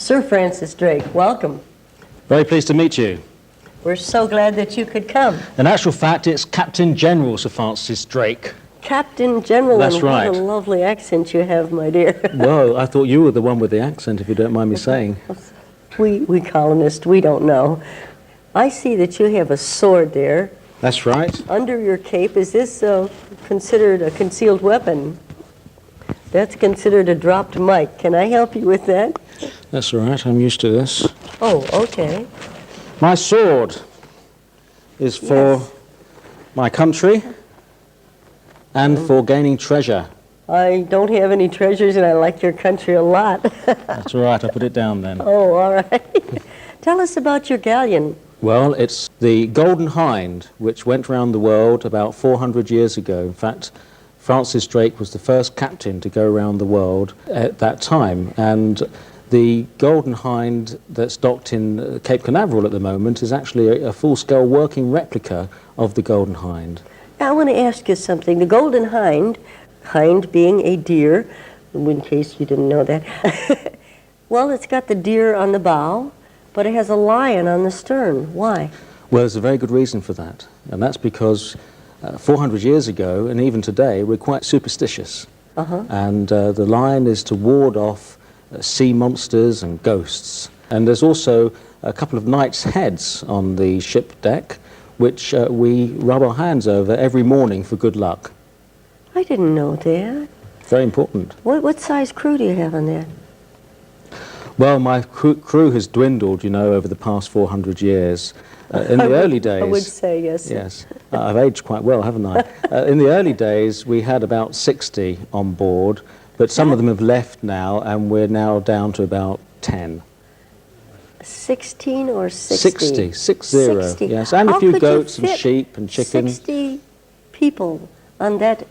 Sir Francis Drake, welcome. Very pleased to meet you. We're so glad that you could come. In actual fact, it's Captain General Sir Francis Drake. Captain General, That's and right. What a lovely accent you have, my dear. Well, I thought you were the one with the accent, if you don't mind me saying. We colonists, we don't know. I see that you have a sword there. That's right. Under your cape. Is this considered a concealed weapon? That's considered a dropped mic. Can I help you with that? That's all right, I'm used to this. Oh, okay. My sword is for my country and for gaining treasure. I don't have any treasures and I like your country a lot. That's all right, I'll put it down then. Oh, all right. Tell us about your galleon. Well, it's the Golden Hinde, which went around the world about 400 years ago. In fact, Francis Drake was the first captain to go around the world at that time. And the Golden Hinde that's docked in Cape Canaveral at the moment is actually a full-scale working replica of the Golden Hinde. Now, I want to ask you something. The Golden Hinde, hind being a deer, in case you didn't know that, well, it's got the deer on the bow, but it has a lion on the stern. Why? Well, there's a very good reason for that, and that's because 400 years ago, and even today, we're quite superstitious. And the lion is to ward off sea monsters and ghosts. And there's also a couple of knights' heads on the ship deck, which we rub our hands over every morning for good luck. I didn't know that. Very important. What size crew do you have on that? Well, my crew has dwindled, you know, over the past 400 years. In the early days... I would say yes. Yes. I've aged quite well, haven't I? In the early days, we had about 60 on board, but some of them have left now, and we're now down to about 10. 16 or 60? 60, yes. And a few goats and sheep and chickens. 60 people on that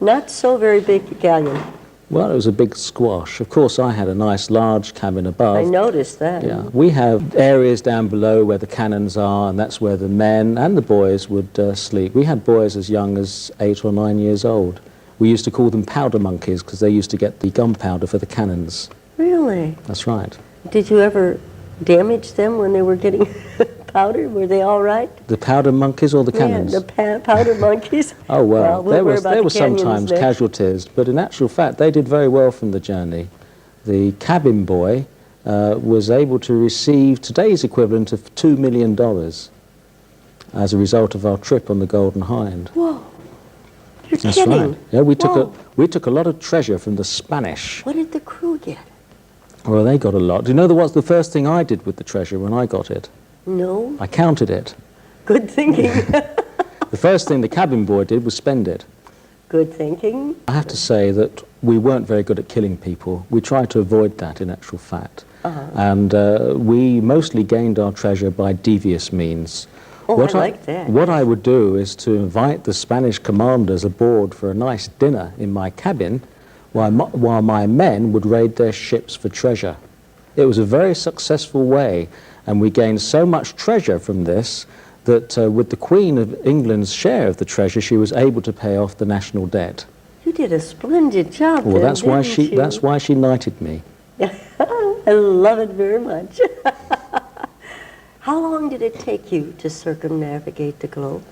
not so very big galleon. Well, it was a big squash. Of course, I had a nice large cabin above. I noticed that. Yeah. We have areas down below where the cannons are, and that's where the men and the boys would sleep. We had boys as young as 8 or 9 years old. We used to call them powder monkeys because they used to get the gunpowder for the cannons. Really? That's right. Did you ever damage them when they were getting powder? Were they all right? The powder monkeys or the cannons? Yeah, the powder monkeys. Oh, well, there were next. sometimes casualties, but in actual fact, they did very well from the journey. The cabin boy was able to receive today's equivalent of $2 million as a result of our trip on the Golden Hinde. Whoa. You're That's kidding. right. Yeah, we took a lot of treasure from the Spanish. What did the crew get? Well, they got a lot. Do you know what's the first thing I did with the treasure when I got it? No. I counted it. Good thinking. The first thing the cabin boy did was spend it. Good thinking. I have to say that we weren't very good at killing people. We tried to avoid that in actual fact. And we mostly gained our treasure by devious means. Oh, I like that. What I would do is to invite the Spanish commanders aboard for a nice dinner in my cabin, while my men would raid their ships for treasure. It was a very successful way, and we gained so much treasure from this that with the Queen of England's share of the treasure, she was able to pay off the national debt. You did a splendid job. Well, then, that's why she knighted me. I love it very much. How long did it take you to circumnavigate the globe?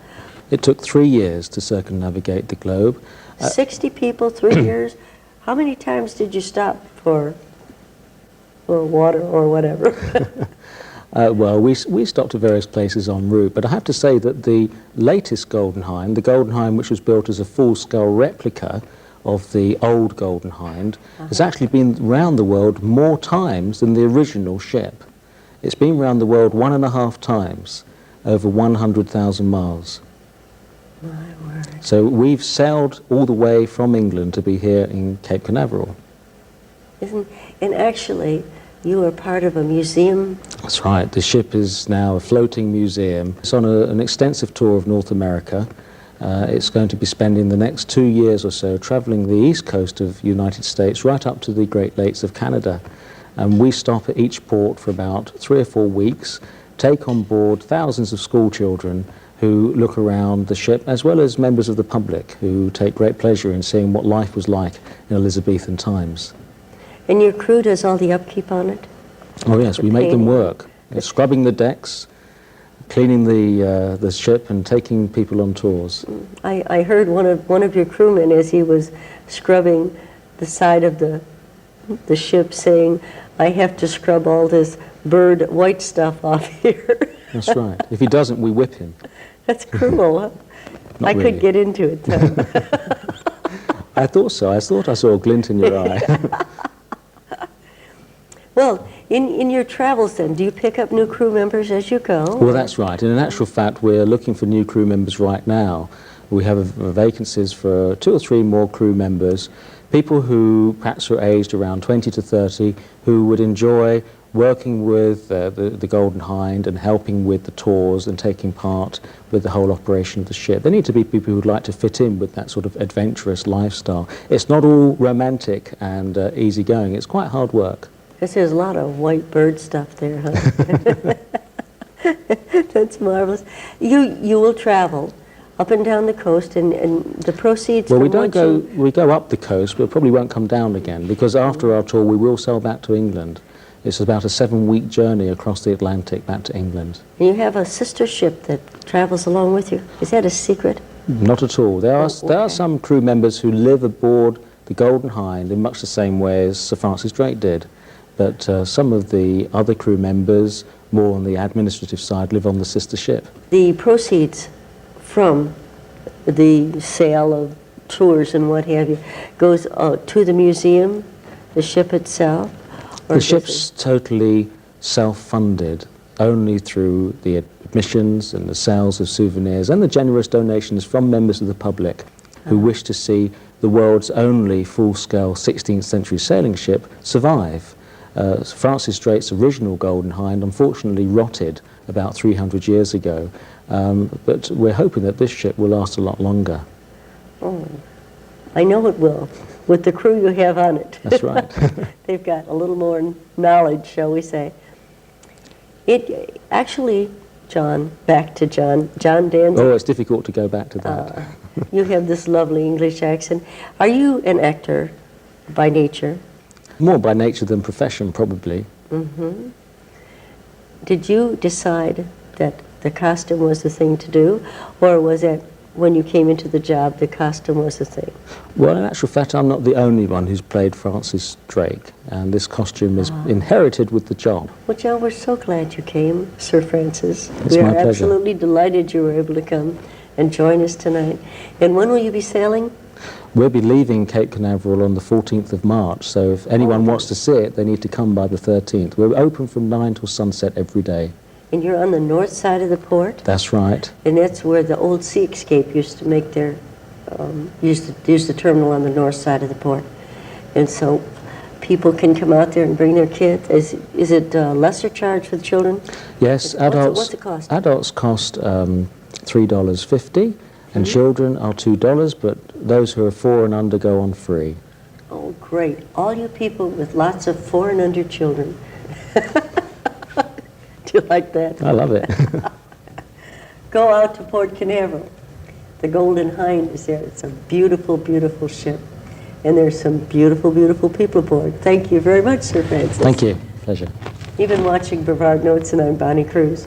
It took 3 years to circumnavigate the globe. 60 people, 3 years. How many times did you stop for water or whatever? Well, we stopped at various places en route, but I have to say that the latest Golden Hinde, the Golden Hinde which was built as a full-scale replica of the old Golden Hinde, has actually been around the world more times than the original ship. It's been around the world 1.5 times, over 100,000 miles. My word. So we've sailed all the way from England to be here in Cape Canaveral. And actually, you are part of a museum? That's right. The ship is now a floating museum. It's on an extensive tour of North America. It's going to be spending the next 2 years or so traveling the east coast of the United States right up to the Great Lakes of Canada. And we stop at each port for about 3 or 4 weeks, take on board thousands of school children who look around the ship, as well as members of the public who take great pleasure in seeing what life was like in Elizabethan times. And your crew does all the upkeep on it? Oh yes, The we make them painting. work. Scrubbing the decks, cleaning the ship and taking people on tours. I heard one of your crewmen, as he was scrubbing the side of the ship, saying, "I have to scrub all this bird white stuff off here." That's right. If he doesn't, we whip him. That's cruel, huh? Not I really. could get into it, Tom. I thought so. I thought I saw a glint in your eye. Well, in your travels then, do you pick up new crew members as you go? Well, that's right. In actual fact, we're looking for new crew members right now. We have vacancies for 2 or 3 more crew members, people who perhaps are aged around 20 to 30, who would enjoy working with the Golden Hinde and helping with the tours and taking part with the whole operation of the ship. They need to be people who'd like to fit in with that sort of adventurous lifestyle. It's not all romantic and easygoing. It's quite hard work. Because there's a lot of white bird stuff there, huh? That's marvelous. You will travel up and down the coast, and the proceeds Well, from we don't what go. you... We go up the coast, but probably won't come down again because after our tour, we will sail back to England. It's about a 7-week journey across the Atlantic back to England. You have a sister ship that travels along with you. Is that a secret? Not at all. There are okay. some crew members who live aboard the Golden Hinde in much the same way as Sir Francis Drake did. But some of the other crew members, more on the administrative side, live on the sister ship. The proceeds from the sale of tours and what have you goes to the museum, the ship itself? Or The ship's totally self-funded, only through the admissions and the sales of souvenirs and the generous donations from members of the public who wish to see the world's only full-scale 16th century sailing ship survive. Francis Drake's original Golden Hinde unfortunately rotted about 300 years ago, but we're hoping that this ship will last a lot longer. Oh, I know it will, with the crew you have on it. That's right. They've got a little more knowledge, shall we say. It actually, John, back to Jon Danzig. Oh, it's difficult to go back to that. You have this lovely English accent. Are you an actor by nature? More by nature than profession, probably. Mm-hmm. Did you decide that the costume was the thing to do, or was it when you came into the job the costume was the thing? Well, in actual fact, I'm not the only one who's played Francis Drake, and this costume is inherited with the job. Well, John, we're so glad you came, Sir Francis. It's we my are pleasure. absolutely delighted you were able to come and join us tonight. And when will you be sailing? We'll be leaving Cape Canaveral on the 14th of March, so if anyone wants to see it, they need to come by the 13th. We're open from 9 till sunset every day. And you're on the north side of the port? That's right. And that's where the old Sea Escape used to make their, use the terminal on the north side of the port. And so people can come out there and bring their kids. Is it lesser charge for the children? Yes, adults. What's it cost? Adults cost $3.50, and children are $2, but those who are 4 and under go on free. Oh, great. All you people with lots of 4 and under children. Do you like that? I love it. Go out to Port Canaveral. The Golden Hinde is there. It's a beautiful, beautiful ship. And there's some beautiful, beautiful people aboard. Thank you very much, Sir Francis. Thank you. Pleasure. You've been watching Brevard Notes, and I'm Bonnie Cruz.